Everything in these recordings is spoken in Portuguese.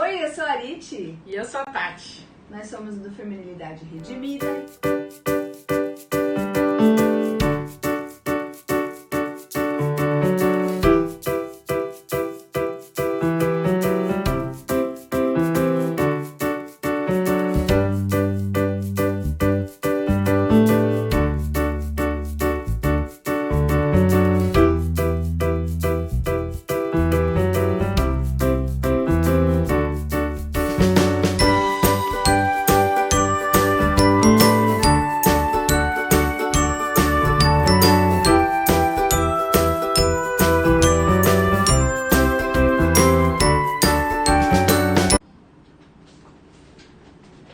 Oi, eu sou a Arite. E eu sou a Tati. Nós somos do Feminilidade Redimida.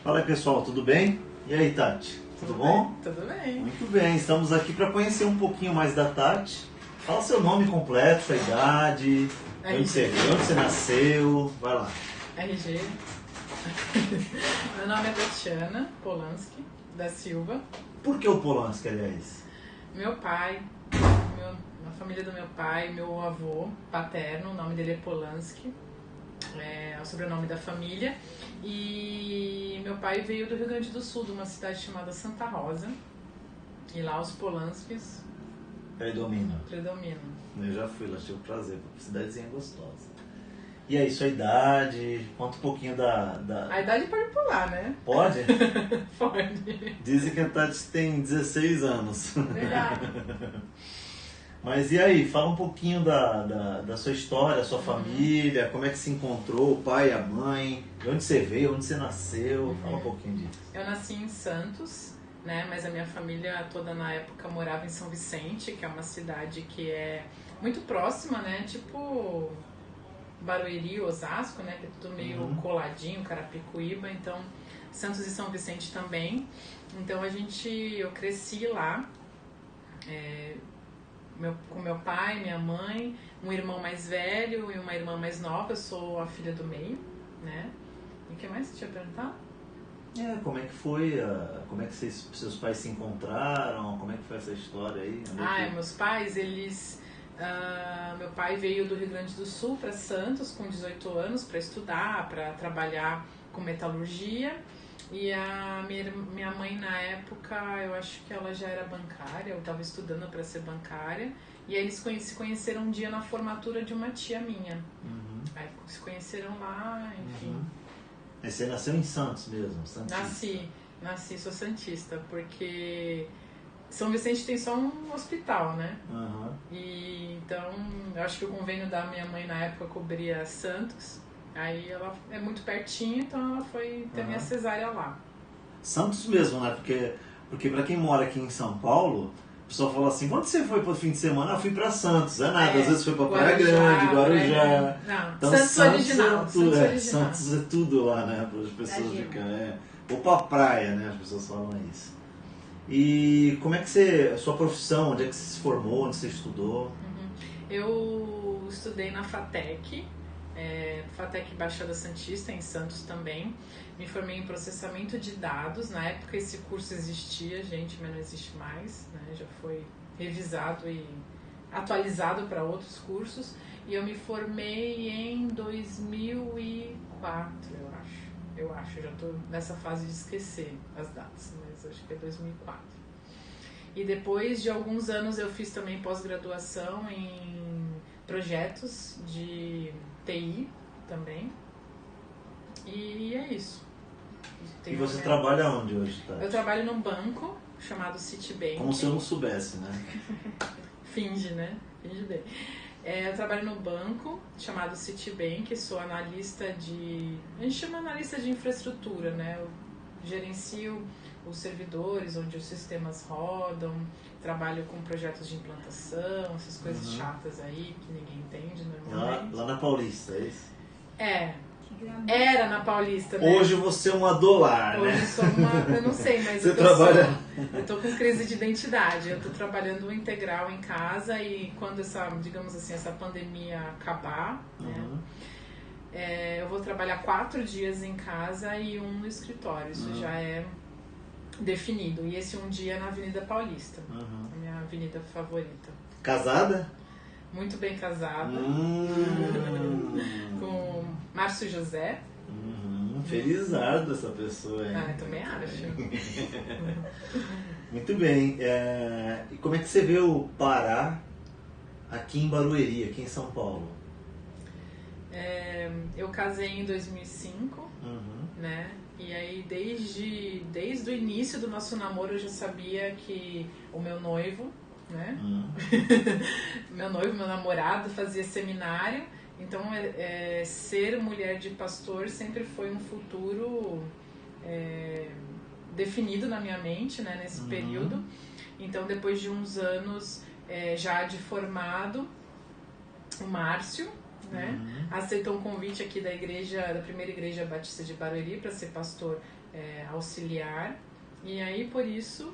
Fala aí, pessoal, tudo bem? E aí, Tati, tudo bom? Tudo bem. Muito bem, estamos aqui para conhecer um pouquinho mais da Tati. Fala seu nome completo, sua idade, onde você nasceu, vai lá. RG. Meu nome é Tatiana Polanski da Silva. Por que o Polanski, aliás? Meu pai, a família do meu pai, meu avô paterno, o nome dele é Polanski. É o sobrenome da família. E meu pai veio do Rio Grande do Sul, de uma cidade chamada Santa Rosa. E lá os Polanskis Predomina. Eu já fui lá, tive o prazer, cidadezinha gostosa. E aí, sua idade? Conta um pouquinho da... A idade pode pular, né? Pode? Pode. Dizem que a Tati tem 16 anos. Verdade. Mas e aí, fala um pouquinho da sua história, sua família, como é que se encontrou, o pai, a mãe, de onde você veio, onde você nasceu, fala um pouquinho disso. Eu nasci em Santos, né, mas a minha família toda na época morava em São Vicente, que é uma cidade que é muito próxima, né, tipo Barueri, Osasco, né, que é tudo meio coladinho, Carapicuíba, então Santos e São Vicente também. Então eu cresci lá, com meu pai, minha mãe, um irmão mais velho e uma irmã mais nova. Eu sou a filha do meio, né? E o que mais você tinha perguntado? Como é que foi, como é que seus pais se encontraram, como é que foi essa história aí? Meus pais, meu pai veio do Rio Grande do Sul para Santos com 18 anos para estudar, para trabalhar com metalurgia. E a minha mãe, na época, eu acho que ela já era bancária, eu estava estudando para ser bancária. E aí eles se conheceram um dia na formatura de uma tia minha. Aí se conheceram lá, enfim. Aí você nasceu em Santos mesmo? Santista. Nasci, sou santista, porque São Vicente tem só um hospital, né? E então, eu acho que o convênio da minha mãe na época cobria Santos. Aí ela é muito pertinho, então ela foi ter minha cesárea lá. Santos mesmo, né? Porque pra quem mora aqui em São Paulo, o pessoal fala assim, quando você foi pro fim de semana? Eu fui pra Santos. É nada, às vezes foi pra Praia Grande, Guarujá. Não, então, Santos original. Santos é tudo lá, né? Para as pessoas ficarem. Ou pra praia, né? As pessoas falam isso. E como é que a sua profissão, onde é que você se formou, onde você estudou? Eu estudei na FATEC. FATEC Baixada Santista, em Santos também. Me formei em processamento de dados. Na época esse curso existia, gente, mas não existe mais, né? Já foi revisado e atualizado para outros cursos. E eu me formei em 2004, eu acho. Já estou nessa fase de esquecer as datas, mas acho que é 2004. E depois de alguns anos eu fiz também pós-graduação em projetos de TI também. E é isso. E você trabalha onde hoje, Tati? Eu trabalho num banco chamado Citibank. Como se eu não soubesse, né? Finge, né? Finge bem. Eu trabalho num banco chamado Citibank, sou analista a gente chama analista de infraestrutura, né? Eu gerencio os servidores onde os sistemas rodam, trabalho com projetos de implantação, essas coisas chatas aí que ninguém entende normalmente. Lá na Paulista, é isso? Era na Paulista, né? Hoje você é uma dólar, né? Hoje eu sou eu não sei, mas você trabalha... eu tô com crise de identidade. Eu tô trabalhando integral em casa e quando digamos assim, essa pandemia acabar, né? Eu vou trabalhar 4 dias em casa e 1 no escritório. Isso já é definido. E esse um dia é na Avenida Paulista, a minha avenida favorita. Casada? Muito bem casada. Com Márcio José, Felizardo essa pessoa, hein? Eu também acho. Muito bem. E como é que você veio parar aqui em Barueri, aqui em São Paulo? Eu casei em 2005, né? E aí desde o início do nosso namoro eu já sabia que o meu noivo, né? Meu namorado fazia seminário, então ser mulher de pastor sempre foi um futuro definido na minha mente, né? Nesse período. Então depois de uns anos já de formado, o Márcio, né? Aceitou um convite aqui da primeira igreja batista de Barueri para ser pastor auxiliar, e aí por isso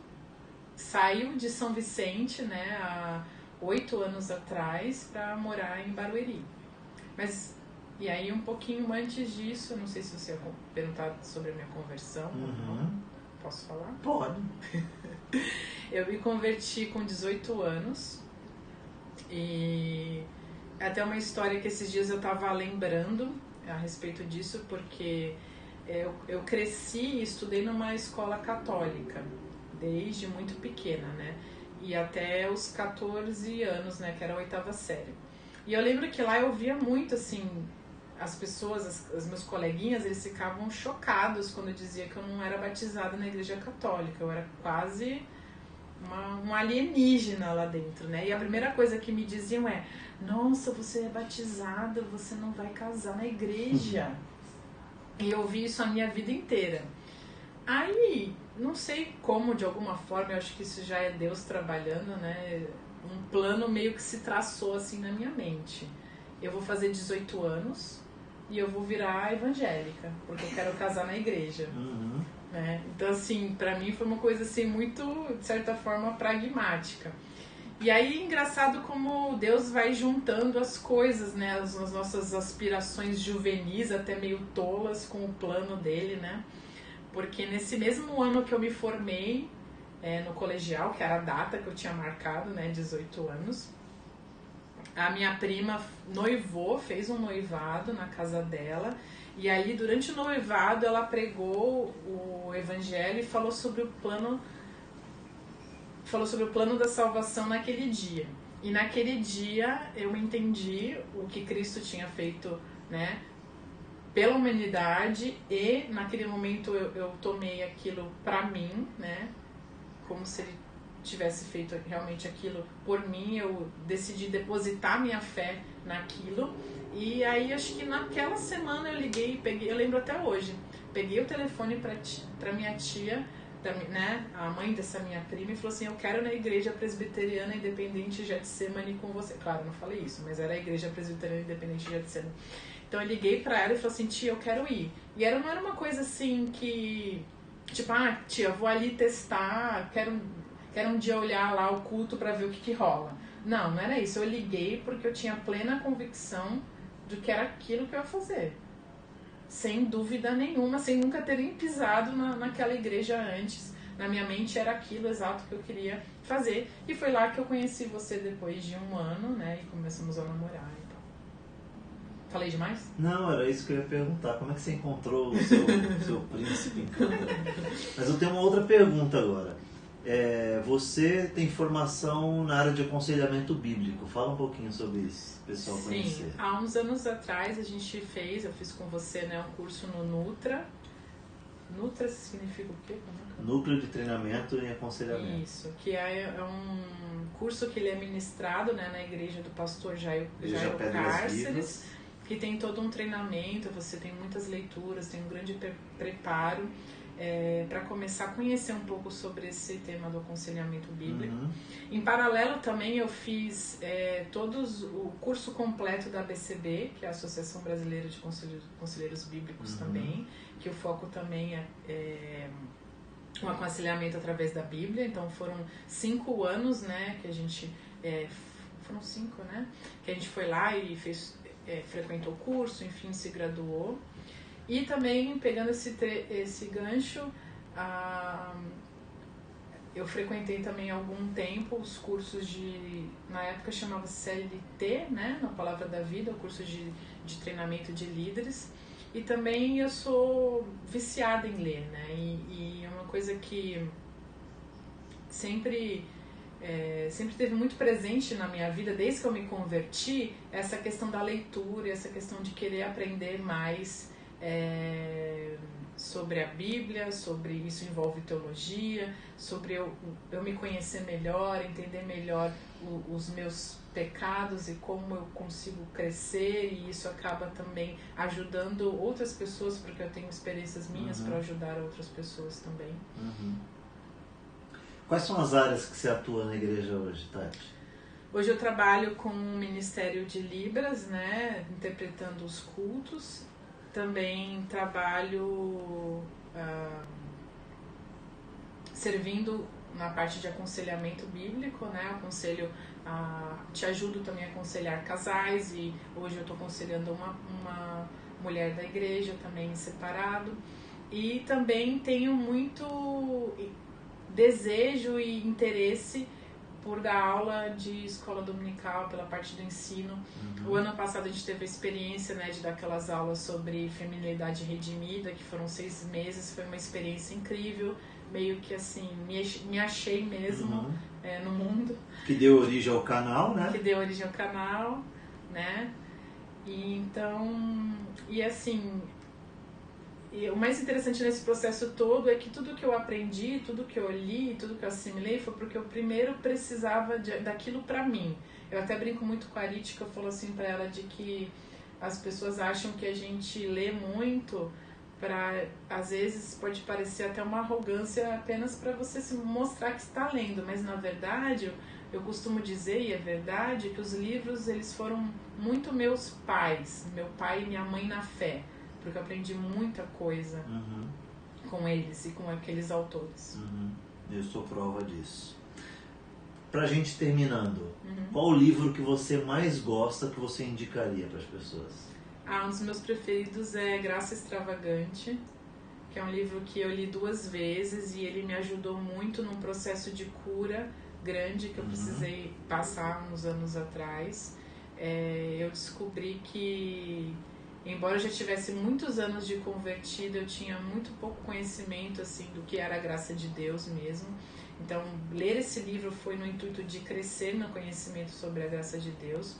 saiu de São Vicente, né, há 8 anos atrás, para morar em Barueri. E aí um pouquinho antes disso, não sei se você ia perguntar sobre a minha conversão. Posso falar? Pode. Eu me converti com 18 anos e até uma história que esses dias eu estava lembrando a respeito disso, porque eu cresci e estudei numa escola católica desde muito pequena, né? E até os 14 anos, né? Que era a 8ª série. E eu lembro que lá eu via muito, assim, as pessoas, os meus coleguinhas, eles ficavam chocados quando eu dizia que eu não era batizada na igreja católica. Eu era quase um alienígena lá dentro, né? E a primeira coisa que me diziam é: nossa, você é batizada, você não vai casar na igreja. E eu ouvi isso a minha vida inteira. Aí, não sei como, de alguma forma, eu acho que isso já é Deus trabalhando, né? Um plano meio que se traçou assim na minha mente. Eu vou fazer 18 anos e eu vou virar evangélica, porque eu quero casar na igreja. Né? Então, assim, pra mim foi uma coisa assim muito, de certa forma, pragmática. E aí, engraçado como Deus vai juntando as coisas, né? As nossas aspirações juvenis, até meio tolas, com o plano dele, né? Porque nesse mesmo ano que eu me formei no colegial, que era a data que eu tinha marcado, né? 18 anos, a minha prima noivou, fez um noivado na casa dela. E aí, durante o noivado, ela pregou o evangelho e falou sobre o plano da salvação naquele dia. E naquele dia eu entendi o que Cristo tinha feito, né, pela humanidade, e naquele momento eu tomei aquilo pra mim, né, como se ele tivesse feito realmente aquilo por mim. Eu decidi depositar minha fé naquilo. E aí acho que naquela semana eu liguei, eu lembro até hoje, peguei o telefone pra minha tia, né, a mãe dessa minha prima, e falou assim: eu quero ir na igreja presbiteriana independente Getsemane com você. Claro, eu não falei isso, mas era a igreja presbiteriana independente Getsemane. Então eu liguei pra ela e falei assim: tia, eu quero ir. E não era uma coisa assim que, tipo, tia, eu vou ali testar, quero um dia olhar lá o culto pra ver o que rola. Não era isso. Eu liguei porque eu tinha plena convicção de que era aquilo que eu ia fazer. Sem dúvida nenhuma, sem nunca ter nem pisado naquela igreja antes. Na minha mente era aquilo exato que eu queria fazer. E foi lá que eu conheci você depois de 1 ano, né? E começamos a namorar e tal. Falei demais? Não, era isso que eu ia perguntar. Como é que você encontrou o seu príncipe encantador? Mas eu tenho uma outra pergunta agora. Você tem formação na área de aconselhamento bíblico. Fala um pouquinho sobre isso, pessoal conhecer. Sim, há uns anos atrás eu fiz com você, né, um curso no Nutra. Nutra significa o quê? Núcleo de Treinamento em Aconselhamento. Isso, que é um curso que ele é ministrado, né, na igreja do pastor Jairo Cárceres, que tem todo um treinamento, você tem muitas leituras, tem um grande preparo para começar a conhecer um pouco sobre esse tema do aconselhamento bíblico. Em paralelo também eu fiz o curso completo da ABCB, que é a Associação Brasileira de Conselheiros Bíblicos também, que o foco também é um aconselhamento através da Bíblia. Então foram 5 anos, né, que a gente foram 5, né, que a gente foi lá e frequentou o curso, enfim, se graduou. E também, pegando esse gancho, eu frequentei também há algum tempo os cursos na época chamava CLT, né, na Palavra da Vida, o curso de treinamento de líderes. E também eu sou viciada em ler, né? E é uma coisa que sempre teve muito presente na minha vida, desde que eu me converti, essa questão da leitura, essa questão de querer aprender mais sobre a Bíblia, sobre isso envolve teologia, sobre eu me conhecer melhor, entender melhor os meus pecados e como eu consigo crescer, e isso acaba também ajudando outras pessoas, porque eu tenho experiências minhas para ajudar outras pessoas também. Quais são as áreas que você atua na igreja hoje, Tati? Hoje eu trabalho com o Ministério de Libras, né, interpretando os cultos. Também trabalho servindo na parte de aconselhamento bíblico, né? Te ajudo também a aconselhar casais, e hoje eu estou aconselhando uma mulher da igreja também separado. E também tenho muito desejo e interesse por dar aula de escola dominical, pela parte do ensino. O ano passado a gente teve a experiência, né, de dar aquelas aulas sobre feminilidade redimida, que foram 6 meses, foi uma experiência incrível, meio que assim, me achei mesmo no mundo. Que deu origem ao canal, né? Que deu origem ao canal, né? E então, e assim, e o mais interessante nesse processo todo é que tudo que eu aprendi, tudo que eu li, tudo que eu assimilei foi porque eu primeiro precisava daquilo pra mim. Eu até brinco muito com a Arit, que eu falo assim pra ela de que as pessoas acham que a gente lê muito às vezes pode parecer até uma arrogância apenas para você se mostrar que está lendo, mas na verdade eu costumo dizer, e é verdade, que os livros eles foram muito meus pais, meu pai e minha mãe na fé, porque eu aprendi muita coisa com eles e com aqueles autores. Eu sou prova disso. Pra gente terminando, qual o livro que você mais gosta, que você indicaria para as pessoas? Um dos meus preferidos é Graça Extravagante, que é um livro que eu li 2 vezes e ele me ajudou muito num processo de cura grande que eu precisei passar uns anos atrás. Eu descobri que, embora eu já tivesse muitos anos de convertida, eu tinha muito pouco conhecimento assim do que era a graça de Deus mesmo. Então, ler esse livro foi no intuito de crescer no conhecimento sobre a graça de Deus.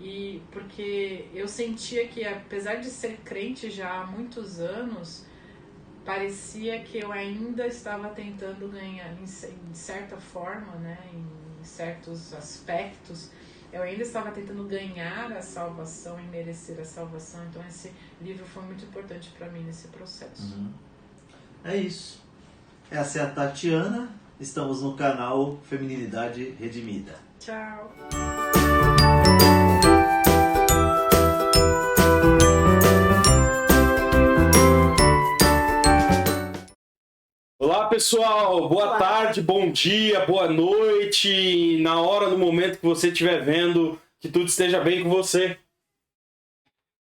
E porque eu sentia que, apesar de ser crente já há muitos anos, parecia que eu ainda estava tentando ganhar, em certa forma, né, em certos aspectos, eu ainda estava tentando ganhar a salvação e merecer a salvação. Então esse livro foi muito importante para mim nesse processo. É isso. Essa é a Tatiana. Estamos no canal Feminilidade Redimida. Tchau! Olá pessoal, boa tarde, bom dia, boa noite, na hora, no momento que você estiver vendo, que tudo esteja bem com você.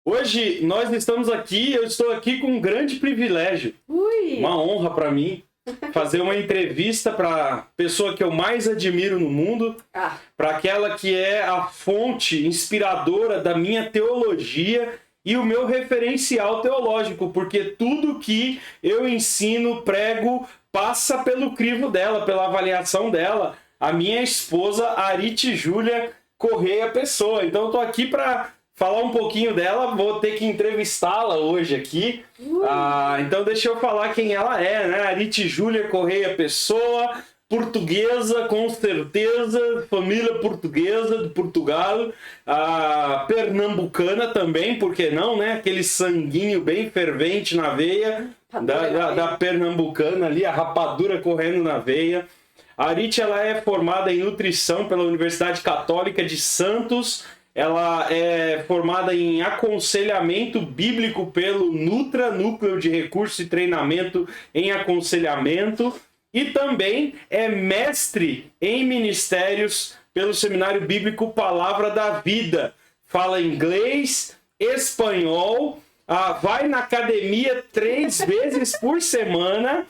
Hoje nós estamos aqui, eu estou aqui com um grande privilégio, uma honra para mim, fazer uma entrevista para a pessoa que eu mais admiro no mundo, para aquela que é a fonte inspiradora da minha teologia e o meu referencial teológico, porque tudo que eu ensino, prego, passa pelo crivo dela, pela avaliação dela, a minha esposa, Arit Júlia Correia Pessoa. Então eu tô aqui para falar um pouquinho dela, vou ter que entrevistá-la hoje aqui. Então deixa eu falar quem ela é, né? Arit Júlia Correia Pessoa, portuguesa, com certeza, família portuguesa, de Portugal, pernambucana também, por que não, né? Aquele sanguinho bem fervente na veia da pernambucana ali, a rapadura correndo na veia. A Arit, ela é formada em nutrição pela Universidade Católica de Santos, ela é formada em aconselhamento bíblico pelo Nutra, Núcleo de Recurso e Treinamento em Aconselhamento, e também é mestre em ministérios pelo Seminário Bíblico Palavra da Vida. Fala inglês, espanhol, vai na academia 3 vezes por semana.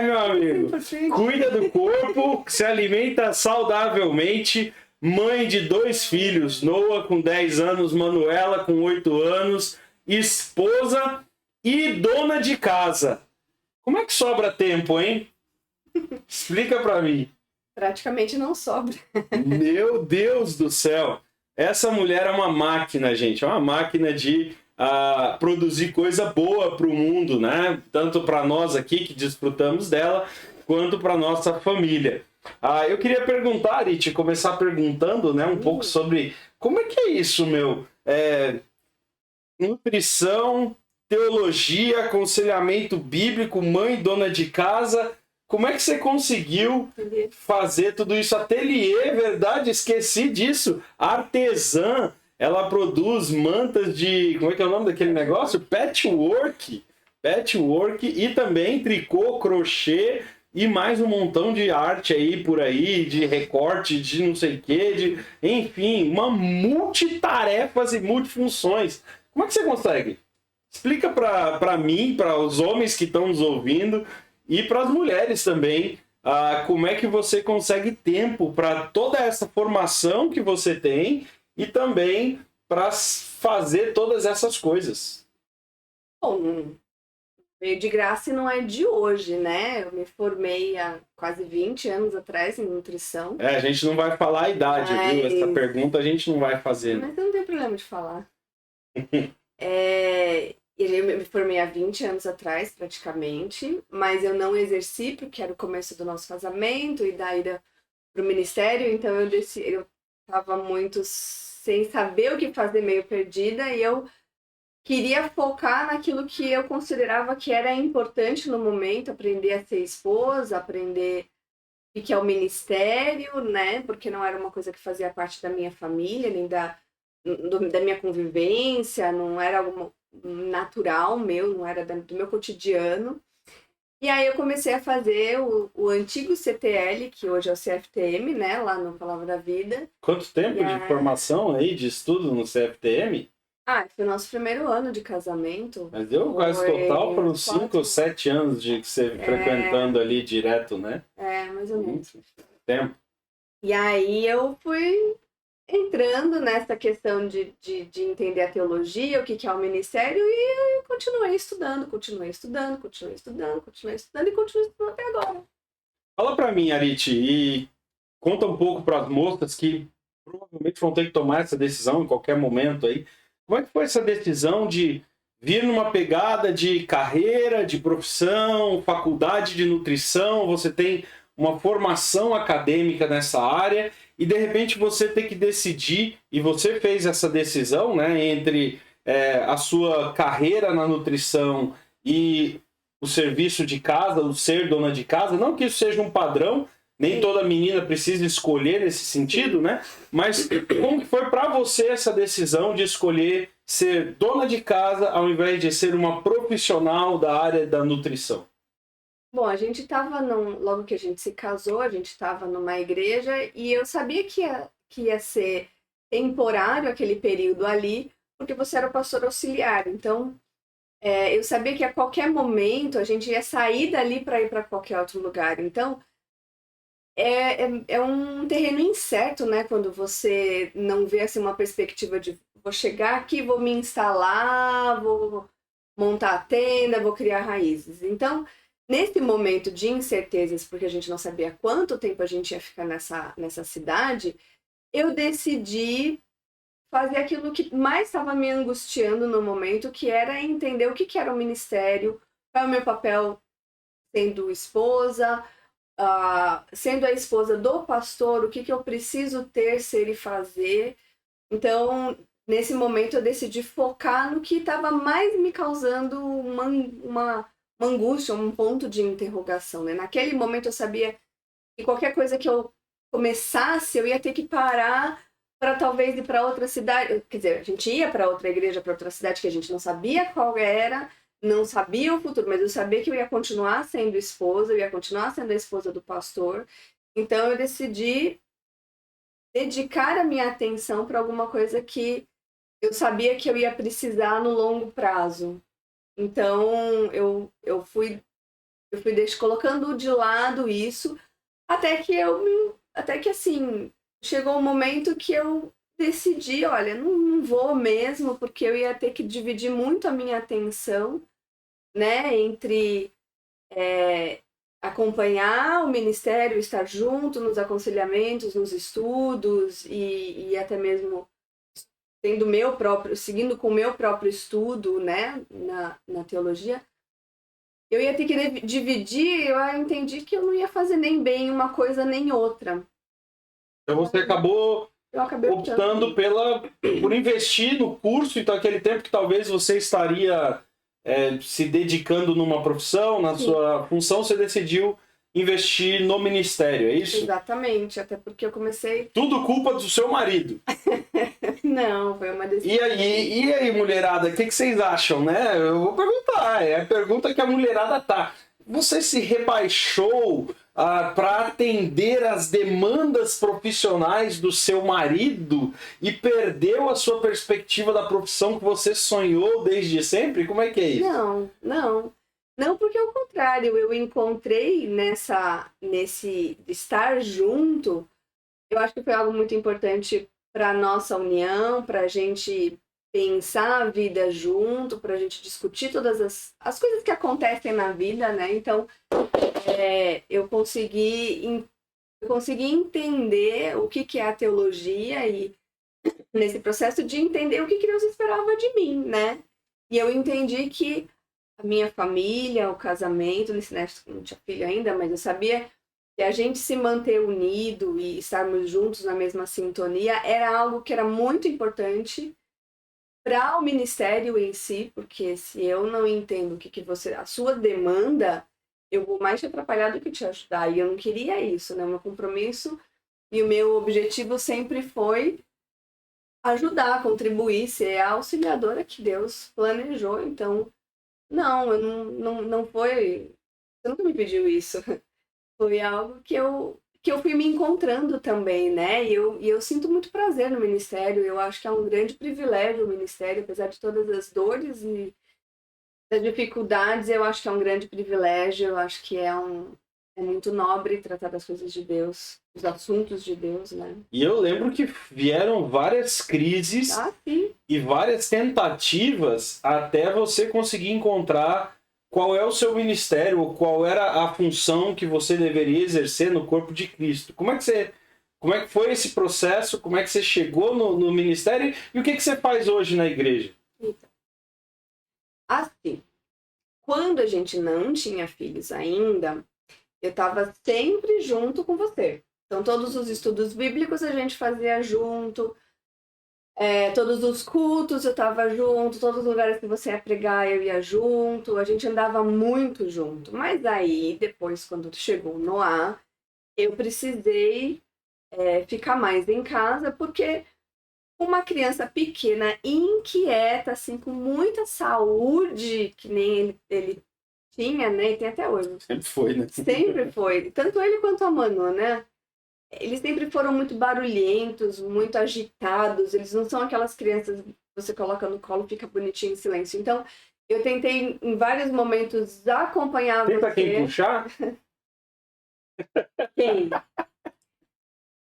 Meu amigo, cuida do corpo, se alimenta saudavelmente, mãe de 2 filhos, Noah com 10 anos, Manuela com 8 anos, esposa e dona de casa. Como é que sobra tempo, hein? Explica pra mim. Praticamente não sobra. Meu Deus do céu. Essa mulher é uma máquina, gente. É uma máquina de produzir coisa boa para o mundo, né? Tanto para nós aqui que desfrutamos dela, quanto para nossa família. Eu queria perguntar, Arit, começar perguntando, né, um pouco sobre como é que é isso, meu? Nutrição, teologia, aconselhamento bíblico, mãe, dona de casa. Como é que você conseguiu fazer tudo isso? Ateliê, verdade? Esqueci disso. Artesã. Ela produz mantas de... Como é que é o nome daquele negócio? Patchwork. Patchwork e também tricô, crochê e mais um montão de arte aí por aí, de recorte, de não sei o quê, enfim, uma multitarefas e multifunções. Como é que você consegue? Explica para mim, para os homens que estão nos ouvindo e para as mulheres também, como é que você consegue tempo para toda essa formação que você tem e também para fazer todas essas coisas. Bom, veio de graça e não é de hoje, né? Eu me formei há quase 20 anos atrás em nutrição. A gente não vai falar a idade, viu? Essa pergunta a gente não vai fazer. Mas não tem problema de falar. Eu me formei há 20 anos atrás, praticamente, mas eu não exerci porque era o começo do nosso casamento e daí para o ministério, então eu estava muito sem saber o que fazer, meio perdida, e eu queria focar naquilo que eu considerava que era importante no momento, aprender a ser esposa, aprender o que é o ministério, né? Porque não era uma coisa que fazia parte da minha família, nem da minha convivência, não era algo natural meu, não era do meu cotidiano. E aí eu comecei a fazer o antigo CTL, que hoje é o CFTM, né, lá no Palavra da Vida. Quanto tempo de formação aí, de estudo no CFTM? Foi o nosso primeiro ano de casamento. Mas deu quase total para uns 5 ou 7 anos de você frequentando ali direto, né? Mais ou menos. Tempo. E aí eu fui entrando nessa questão de entender a teologia, o que é o ministério, e eu continuei estudando e continuei estudando até agora. Fala pra mim, Arit, e conta um pouco para as moças que provavelmente vão ter que tomar essa decisão em qualquer momento aí. Como é que foi essa decisão de vir numa pegada de carreira, de profissão, faculdade de nutrição, você tem uma formação acadêmica nessa área e de repente você tem que decidir, e você fez essa decisão, né, entre a sua carreira na nutrição e o serviço de casa, o ser dona de casa, não que isso seja um padrão, nem toda menina precisa escolher nesse sentido, né? Mas como que foi para você essa decisão de escolher ser dona de casa ao invés de ser uma profissional da área da nutrição? Bom, a gente estava, logo que a gente se casou, a gente estava numa igreja e eu sabia que ia ser temporário aquele período ali, porque você era o pastor auxiliar. Então, eu sabia que a qualquer momento a gente ia sair dali para ir para qualquer outro lugar. Então, é um terreno incerto, né? Quando você não vê assim, uma perspectiva de vou chegar aqui, vou me instalar, vou montar a tenda, vou criar raízes. Então, nesse momento de incertezas, porque a gente não sabia quanto tempo a gente ia ficar nessa cidade, eu decidi fazer aquilo que mais estava me angustiando no momento, que era entender o que era o ministério, qual é o meu papel sendo esposa, sendo a esposa do pastor, o que eu preciso ter, ser e fazer. Então, nesse momento, eu decidi focar no que estava mais me causando uma angústia, um ponto de interrogação, né? Naquele momento eu sabia que qualquer coisa que eu começasse, eu ia ter que parar para talvez ir para outra cidade. Quer dizer, a gente ia para outra igreja, para outra cidade que a gente não sabia qual era, não sabia o futuro, mas eu sabia que eu ia continuar sendo esposa, eu ia continuar sendo a esposa do pastor. Então eu decidi dedicar a minha atenção para alguma coisa que eu sabia que eu ia precisar no longo prazo. Então, eu fui colocando de lado isso, até que assim, chegou um momento que eu decidi, olha, não vou mesmo, porque eu ia ter que dividir muito a minha atenção, né, entre acompanhar o ministério, estar junto nos aconselhamentos, nos estudos e até mesmo seguindo com o meu próprio estudo, né, na teologia. Eu ia ter que dividir, eu entendi que eu não ia fazer nem bem uma coisa nem outra. Então você acabou optando por investir no curso, então aquele tempo que talvez você estaria se dedicando numa profissão, na sua função, você decidiu investir no ministério, é isso? Exatamente, até porque eu comecei... Tudo culpa do seu marido. Não, foi uma decisão. E aí, mulherada, o que vocês acham, né? Eu vou perguntar, é a pergunta que a mulherada tá. Você se rebaixou para atender às demandas profissionais do seu marido e perdeu a sua perspectiva da profissão que você sonhou desde sempre? Como é que é isso? Não, porque ao contrário, eu encontrei nesse estar junto, eu acho que foi algo muito importante para nossa união, para a gente pensar a vida junto, para a gente discutir todas as coisas que acontecem na vida, né? Então, eu consegui entender o que é a teologia e nesse processo de entender o que Deus esperava de mim, né? E eu entendi que a minha família, o casamento, nesse não tinha filho ainda, mas eu sabia que a gente se manter unido e estarmos juntos na mesma sintonia era algo que era muito importante para o ministério em si, porque se eu não entendo a sua demanda, eu vou mais te atrapalhar do que te ajudar. E eu não queria isso, né? O meu compromisso e o meu objetivo sempre foi ajudar, contribuir, ser a auxiliadora que Deus planejou. Então, não foi... Você nunca me pediu isso. Foi algo que eu fui me encontrando também, né? E eu sinto muito prazer no ministério. Eu acho que é um grande privilégio o ministério, apesar de todas as dores e das dificuldades, eu acho que é um grande privilégio. Eu acho que é muito nobre tratar das coisas de Deus, dos assuntos de Deus, né? E eu lembro que vieram várias crises e várias tentativas até você conseguir encontrar qual é o seu ministério, qual era a função que você deveria exercer no corpo de Cristo. Como é que foi esse processo? Como é que você chegou no ministério? E o que você faz hoje na igreja? Então, assim, quando a gente não tinha filhos ainda, eu estava sempre junto com você. Então, todos os estudos bíblicos a gente fazia junto, todos os cultos eu estava junto, todos os lugares que você ia pregar eu ia junto, a gente andava muito junto. Mas aí, depois, quando chegou o Noah, eu precisei ficar mais em casa, porque uma criança pequena, inquieta, assim, com muita saúde, que nem ele tinha, né? E tem até hoje. Sempre foi, né? Sempre foi. Tanto ele quanto a Manu, né? Eles sempre foram muito barulhentos, muito agitados. Eles não são aquelas crianças que você coloca no colo e fica bonitinho em silêncio. Então, eu tentei, em vários momentos, acompanhar você. Tenta quem puxar? Quem?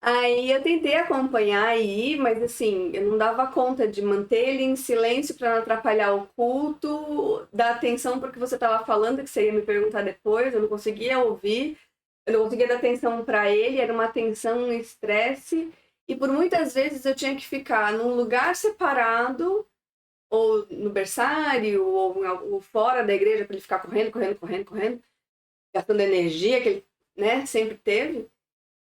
Aí eu tentei acompanhar aí, mas assim, eu não dava conta de manter ele em silêncio para não atrapalhar o culto, dar atenção porque você estava falando, que você ia me perguntar depois, eu não conseguia ouvir, eu não conseguia dar atenção para ele, era uma tensão, um estresse, e por muitas vezes eu tinha que ficar num lugar separado, ou no berçário, ou fora da igreja, para ele ficar correndo, gastando energia que ele, né, sempre teve.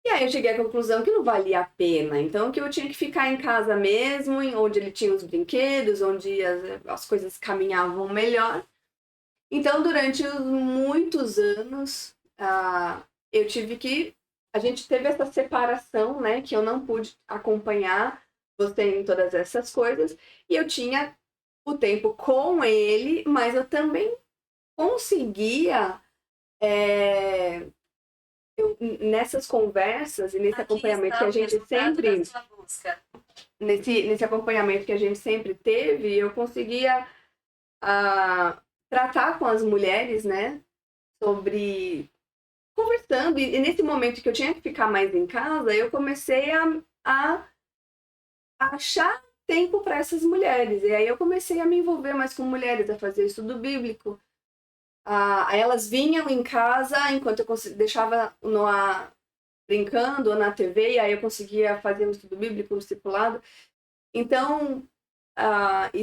E aí eu cheguei à conclusão que não valia a pena. Então, que eu tinha que ficar em casa mesmo, onde ele tinha os brinquedos, onde as coisas caminhavam melhor. Então, durante muitos anos, a gente teve essa separação, né? Que eu não pude acompanhar você em todas essas coisas. E eu tinha o tempo com ele, mas eu também conseguia... nessas conversas e nesse acompanhamento que a gente sempre nesse acompanhamento que a gente sempre teve, eu conseguia tratar com as mulheres, né, sobre conversando, e nesse momento que eu tinha que ficar mais em casa, eu comecei a achar tempo para essas mulheres. E aí eu comecei a me envolver mais com mulheres, a fazer estudo bíblico. Elas vinham em casa enquanto eu deixava brincando ou na TV, e aí eu conseguia fazer um estudo bíblico, um discipulado. Então,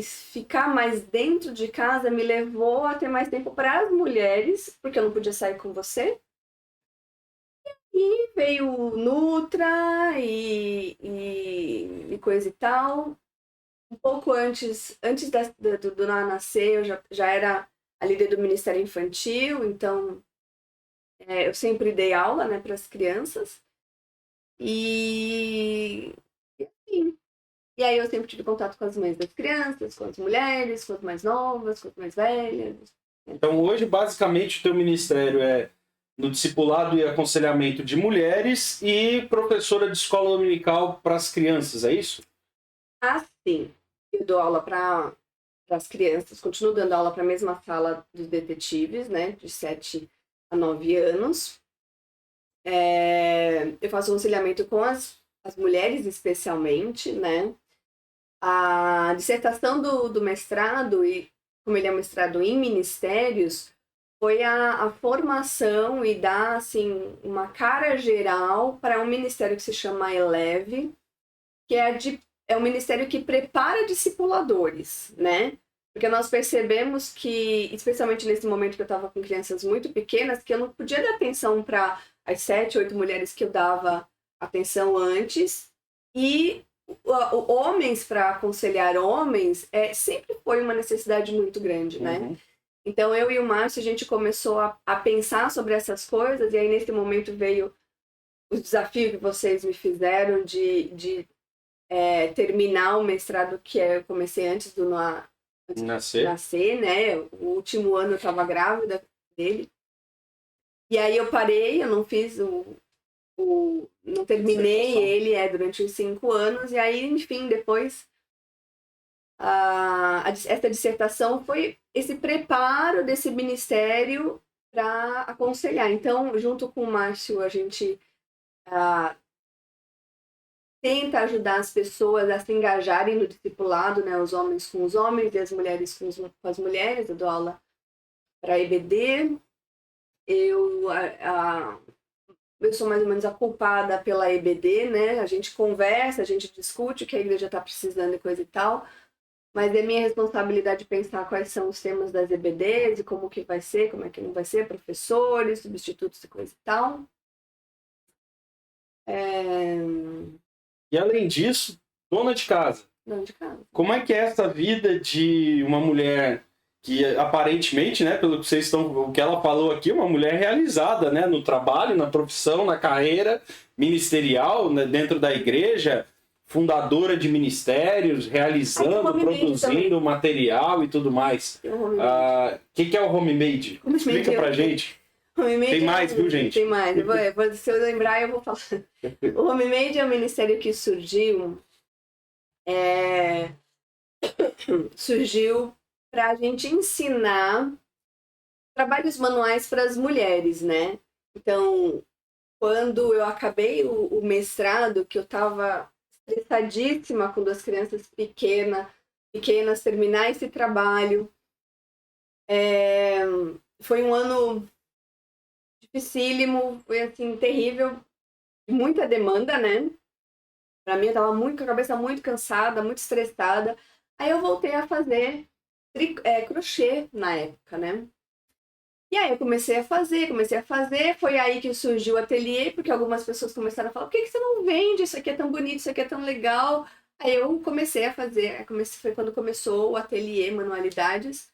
ficar mais dentro de casa me levou a ter mais tempo para as mulheres, porque eu não podia sair com você. E veio o Nutra e coisa e tal. Um pouco antes do Noah nascer, eu já era a líder do Ministério Infantil, então eu sempre dei aula, né, para as crianças. E assim. E aí eu sempre tive contato com as mães das crianças, com as mulheres, com as mais novas, com as mais velhas. Então hoje, basicamente, o teu ministério é no discipulado e aconselhamento de mulheres e professora de escola dominical para as crianças, é isso? Sim. Eu dou aula para as crianças, continuo dando aula para a mesma sala dos detetives, né, de 7 a 9 anos. Eu faço aconselhamento com as mulheres, especialmente, né. A dissertação do mestrado, e como ele é um mestrado em ministérios, foi a formação e dar, assim, uma cara geral para um ministério que se chama Eleve, que é um ministério que prepara discipuladores, né? Porque nós percebemos que, especialmente nesse momento que eu estava com crianças muito pequenas, que eu não podia dar atenção para as 7, 8 mulheres que eu dava atenção antes, e homens, para aconselhar homens, sempre foi uma necessidade muito grande, né? Uhum. Então, eu e o Márcio, a gente começou a pensar sobre essas coisas, e aí nesse momento veio o desafio que vocês me fizeram de terminar o mestrado que eu comecei antes do Noah nascer, né? O último ano eu estava grávida dele. E aí eu parei, eu não fiz não terminei ele durante uns 5 anos, e aí, enfim, depois essa dissertação foi esse preparo desse ministério para aconselhar. Então, junto com o Márcio, a gente tenta ajudar as pessoas a se engajarem no discipulado, né? Os homens com os homens e as mulheres com as mulheres. Eu dou aula para EBD. Eu sou mais ou menos a culpada pela EBD, né? A gente conversa, a gente discute o que a igreja está precisando e coisa e tal, mas é minha responsabilidade pensar quais são os temas das EBDs e como que vai ser, como é que não vai ser, professores, substitutos e coisa e tal. E além disso, dona de casa. Dona de casa. Como é que é essa vida de uma mulher que aparentemente, né, pelo que o que ela falou aqui, uma mulher realizada, né, no trabalho, na profissão, na carreira ministerial, né, dentro da igreja, fundadora de ministérios, realizando, produzindo material e tudo mais. O que é o Homemade? Explica pra gente. Tem mais, viu, gente? Tem mais. Se eu lembrar, eu vou falar. O Homemade é um ministério que surgiu para a gente ensinar trabalhos manuais para as mulheres, né? Então, quando eu acabei o mestrado, que eu estava estressadíssima com 2 crianças pequenas, terminar esse trabalho, foi um ano dificílimo, foi assim, terrível, muita demanda, né? Pra mim, eu tava com a cabeça muito cansada, muito estressada. Aí eu voltei a fazer crochê na época, né? E aí eu comecei a fazer, foi aí que surgiu o ateliê, porque algumas pessoas começaram a falar, por que você não vende? Isso aqui é tão bonito, isso aqui é tão legal. Aí eu comecei a fazer, foi quando começou o ateliê Manualidades,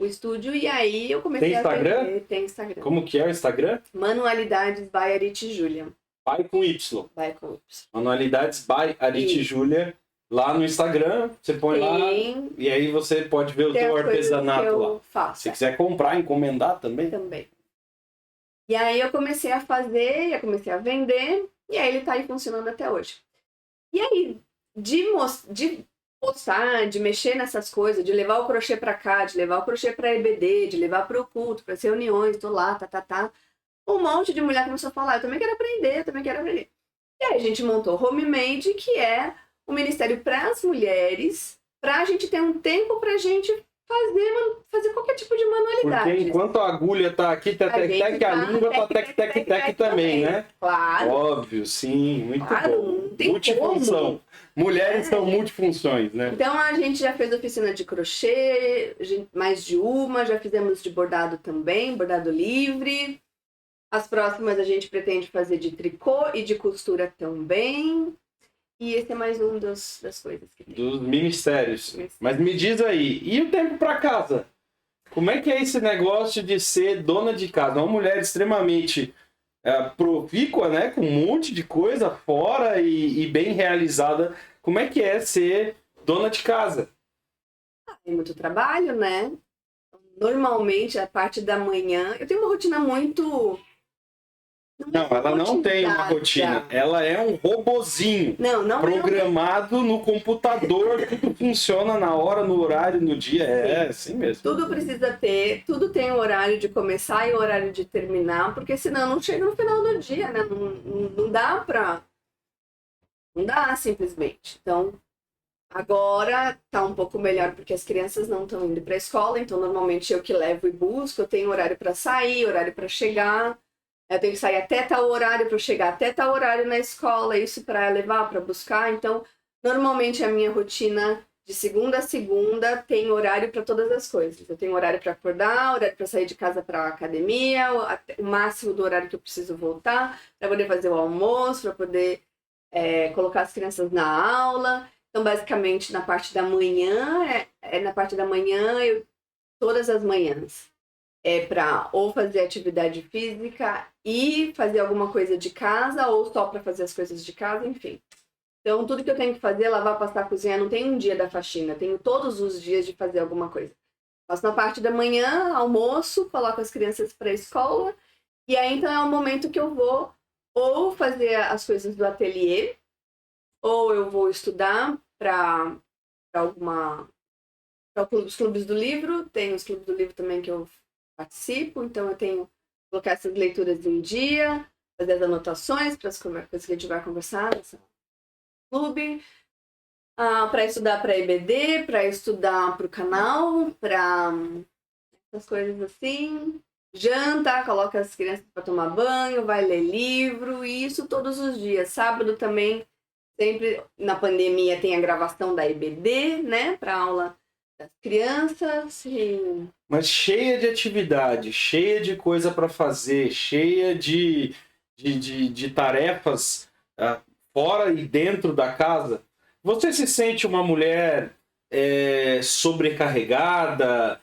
o estúdio, e aí eu comecei a Instagram? Vender. Tem Instagram. Como que é o Instagram? Manualidades by Arite Júlia. By com Y. By com Y. Manualidades by Arite Júlia. Lá no Instagram, você põe lá e aí você pode ver o teu artesanato lá. Faço, Se quiser comprar, encomendar também. Também. E aí eu comecei a fazer, eu comecei a vender, e aí ele tá aí funcionando até hoje. E aí, de postar, de mexer nessas coisas, de levar o crochê para cá, de levar o crochê para EBD, de levar para o culto, para as reuniões, tô lá, um monte de mulher começou a falar, eu também quero aprender. E aí a gente montou o Homemade, que é um ministério para as mulheres, para a gente ter um tempo para a gente fazer qualquer tipo de manualidade. Porque enquanto a agulha tá aqui, tec-tec, a língua tá tec-tec também, né? Claro. Óbvio, sim, muito bom. Não tem Multifunção. como. Mulheres são multifunções, né? Então a gente já fez oficina de crochê, mais de uma, já fizemos de bordado também, bordado livre. As próximas a gente pretende fazer de tricô e de costura também. E esse é mais um das coisas que tem. Dos ministérios. Mas me diz aí, e o tempo para casa? Como é que é esse negócio de ser dona de casa? Uma mulher extremamente profícua, né? Com um monte de coisa fora e bem realizada. Como é que é ser dona de casa? Tem muito trabalho, né? Normalmente, a parte da manhã... Eu tenho uma rotina muito... Não, ela não tem uma rotina. Ela é um robozinho. Não programado no computador. Tudo funciona na hora, no horário, no dia. É assim mesmo. Tudo precisa ter, tudo tem o horário de começar e o horário de terminar, porque senão não chega no final do dia, né? Não dá pra... Não dá, simplesmente. Então, agora tá um pouco melhor, porque as crianças não estão indo pra escola, então normalmente eu que levo e busco, eu tenho horário pra sair, horário pra chegar... Eu tenho que sair até tal horário para chegar até tal horário na escola, isso para levar, para buscar. Então, normalmente a minha rotina de segunda a segunda tem horário para todas as coisas. Eu tenho horário para acordar, horário para sair de casa para a academia, o máximo do horário que eu preciso voltar, para poder fazer o almoço, para poder colocar as crianças na aula. Então, basicamente, na parte da manhã, todas as manhãs. Para ou fazer atividade física e fazer alguma coisa de casa, ou só para fazer as coisas de casa, enfim. Então, tudo que eu tenho que fazer, lavar, passar, cozinhar, não tem um dia da faxina, tenho todos os dias de fazer alguma coisa. Faço na parte da manhã, almoço, coloco as crianças para a escola, e aí então é o momento que eu vou ou fazer as coisas do ateliê, ou eu vou estudar para os clubes do livro, tem os clubes do livro também que eu participo, então eu tenho que colocar essas leituras em dia, fazer as anotações para as coisas que a gente vai conversar nesse clube, para estudar para EBD, para estudar para o canal, para essas coisas assim, janta, coloca as crianças para tomar banho, vai ler livro, e isso todos os dias. Sábado também, sempre na pandemia tem a gravação da EBD, né, para aula das crianças. Mas cheia de atividade, cheia de coisa para fazer, cheia de tarefas fora e dentro da casa. Você se sente uma mulher sobrecarregada,